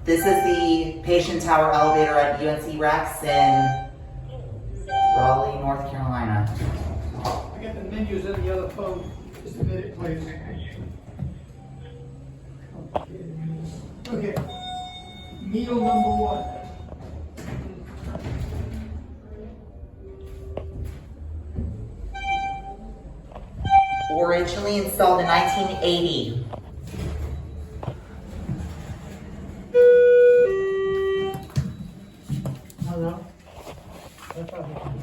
This is the patient tower elevator at UNC-REX in Raleigh, North Carolina. I got the menus in the other phone. Just a minute, please. Okay. Meal number 1. Originally installed in 1980. Hello? That's all.